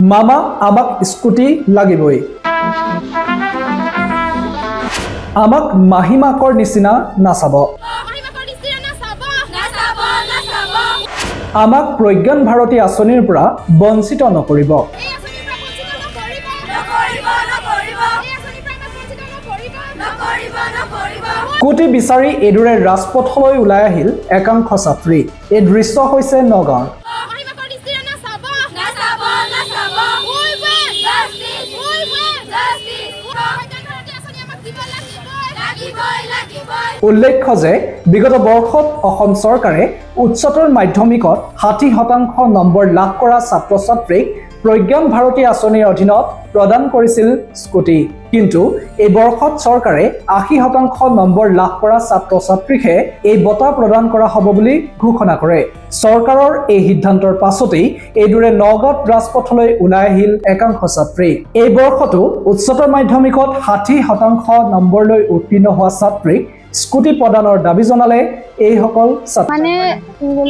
মামা আমাক স্কুটি লাগিবই আমাক মাহিমাকৰ নিচিনা নাচাব আমাক প্ৰজ্ঞান ভাৰতী আঁচনিৰ পৰা বঞ্চিত নকৰিব কোটি বিচাৰি এদুৰে ৰাজপথলৈ ওলাই আহিল একাংশ ছাত্ৰী এই দৃশ্য হৈছে নগাঁৱৰ উল্লেখ্য যে বিগত বৰ্ষত অসম চৰকাৰে উচ্চতৰ মাধ্যমিকত 60% নম্বৰ লাভ কৰা ছাত্ৰ ছাত্ৰীক প্ৰজ্ঞান ভাৰতী আঁচনিৰ অধীনত প্ৰদান কৰিছিল স্কুটি কিন্তু এই বৰ্ষত চৰকাৰে 80% নম্বৰ লাভ কৰা ছাত্ৰ ছাত্ৰীকে এই বঁটা প্ৰদান কৰা হ'ব বুলি ঘোষণা কৰে চৰকাৰৰ এই সিদ্ধান্তৰ পাছতেই এইদৰে নগাঁৱত ৰাজপথলৈ ওলাই আহিল একাংশ ছাত্ৰী এই বৰ্ষটো উচ্চতৰ মাধ্যমিকত 60% নম্বৰলৈ উত্তীৰ্ণ হোৱা ছাত্ৰীক স্কুটি প্ৰদানৰ দাবী জনালে এই সকল মানে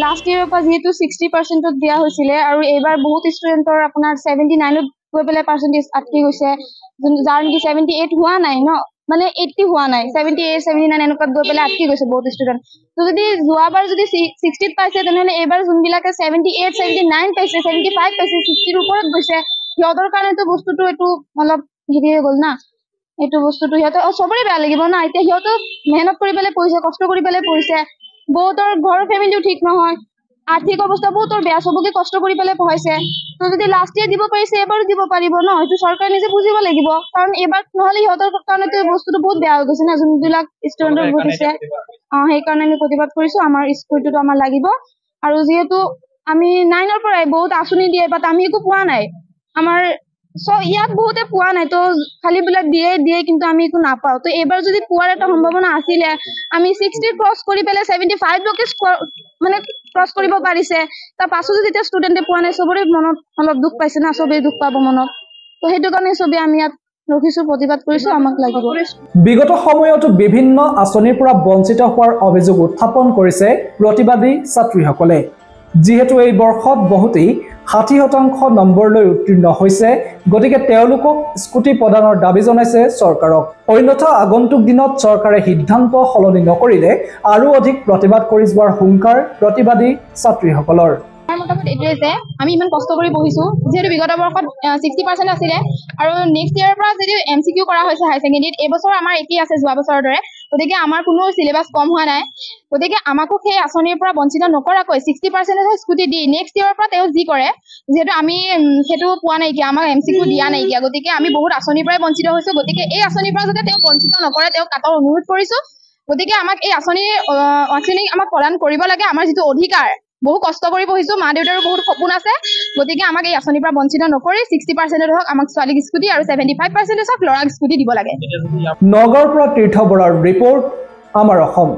লাষ্ট ইয়াৰৰ পৰা যেহেতু 60% দিয়া হৈছিল আৰু এইবাৰ বহুত ষ্টুডেন্টৰ আপোনাৰ 79 গৈ পেলাই পাৰ্চেন্টেজ আটকি গৈছে যাৰ নেকি 78 হোৱা নাই ন মানে 80 হোৱা নাই 78 79 এনেকুৱা গৈ পেলাই আটকি গৈছে বহুত ষ্টুডেন্ট তো যদি যোৱাবাৰ যদি 60 পাইছে তেনেহলে এইবাৰ যোনবিলাকে 78 79 পাইছে 75 পাইছে 60 ৰ ওপৰত গৈছে সিহঁতৰ কাৰণেতো বস্তুটো এইটো অলপ হেৰি হৈ গ'ল না এইটো বস্তুটো সিহঁতৰ সবৰে বেয়া লাগিব না এতিয়া সিহঁতো মেহনত কৰি পেলাই পইচা কষ্ট কৰি পেলাই পইচা বহুতৰ ঘৰৰ ফেমিলিও ঠিক নহয় আৰ্থিক অৱস্থা বহুতৰ বেয়া সবকে কষ্ট কৰি পেলাই পঢ়াইছে তো যদি লাষ্ট ইয়াৰ দিব পাৰিছে এবাৰো দিব পাৰিব ন এইটো চৰকাৰে নিজে বুজিব লাগিব কাৰণ এবাৰ নহলে সিহঁতৰ কাৰণেতো বস্তুটো বহুত বেয়া হৈ গৈছে না যোনবিলাক ষ্টুডেন্টৰ বুজিছে সেইকাৰণে আমি প্ৰতিবাদ কৰিছো আমাৰ স্কুলটো আমাৰ লাগিব আৰু যেহেতু আমি 9ৰ পৰাই বহুত আঁচনি দিয়ে বাট আমি একো পোৱা নাই আমাৰ সো ইয়াত বহুতে পোৱা নাই তো খালি বিলাক দিয়ে কিন্তু আমি একো নাপাও তো এবাৰ যদি পোৱাৰ এটা সম্ভাৱনা আছিলে আমি 60 ক্ৰছ কৰি পেলাই 75 লৈকে মানে ক্ৰছ কৰিব পাৰিছে তাৰ পাছতো যেতিয়া ষ্টুডেন্টে পোৱা নাই সবৰে মনত অলপ দুখ পাইছে না সবে দুখ পাব মনত তো সেইটো কাৰণে সবে আমি ইয়াত ৰখিছো প্ৰতিবাদ কৰিছো আমাক লাগিব বিগত সময়তো বিভিন্ন আঁচনিৰ পৰা বঞ্চিত হোৱাৰ অভিযোগ উত্থাপন কৰিছে প্ৰতিবাদী ছাত্ৰীসকলে যেহেতু এই বৰ্ষত বহুতেই 60% নম্বৰলৈ উত্তীৰ্ণ হৈছে গতিকে তেওঁলোকক স্কুটি প্ৰদানৰ দাবী জনাইছে চৰকাৰক অন্যথা আগন্তুক দিনত চৰকাৰে সিদ্ধান্ত সলনি নকৰিলে আৰু অধিক প্ৰতিবাদ কৰি যোৱাৰ হুংকাৰ প্ৰতিবাদী ছাত্ৰীসকলৰ মোটামুটি এইটোৱে যে আমি ইমান কষ্ট কৰি পঢ়িছো যেহেতু বিগত বৰ্ষত 60% আছিলে আৰু নেক্সট ইয়াৰৰ পৰা যদি MCQ কৰা হৈছে হাই সেকেন্ডাৰীত এই বছৰ আমাৰ একে আছে যোৱা বছৰৰ দৰে গতিকে আমাৰ কোনো সিলেবাস কম হোৱা নাই গতিকে আমাকো সেই আঁচনিৰ পৰা বঞ্চিত নকৰাকৈ 60% স্কুটি দি নেক্সট ইয়াৰৰ পৰা তেওঁ যি কৰে যেহেতু আমি সেইটো পোৱা নাই আমাক MCQ দিয়া নাই গতিকে আমি বহুত আঁচনিৰ পৰাই বঞ্চিত হৈছো গতিকে এই আঁচনিৰ পৰা যাতে তেওঁ বঞ্চিত নকৰে তেওঁ কাটৰ অনুৰোধ কৰিছো গতিকে আমাক এই আঁচনি আমাক প্ৰদান কৰিব লাগে আমাৰ যিটো অধিকাৰ বহু কষ্ট কৰি পঢ়িছো মা দেউতাৰো বহুত সপোন আছে গতিকে আমাক এই আঁচনিৰ পৰা বঞ্চিত নকৰি 60% হওক আমাক ছোৱালীক স্কুটি আৰু 75% হওক ল'ৰাক স্কুটি দিব লাগে নগৰৰ পৰা তীৰ্থ বৰাৰ ৰিপৰ্ট আমাৰ অসম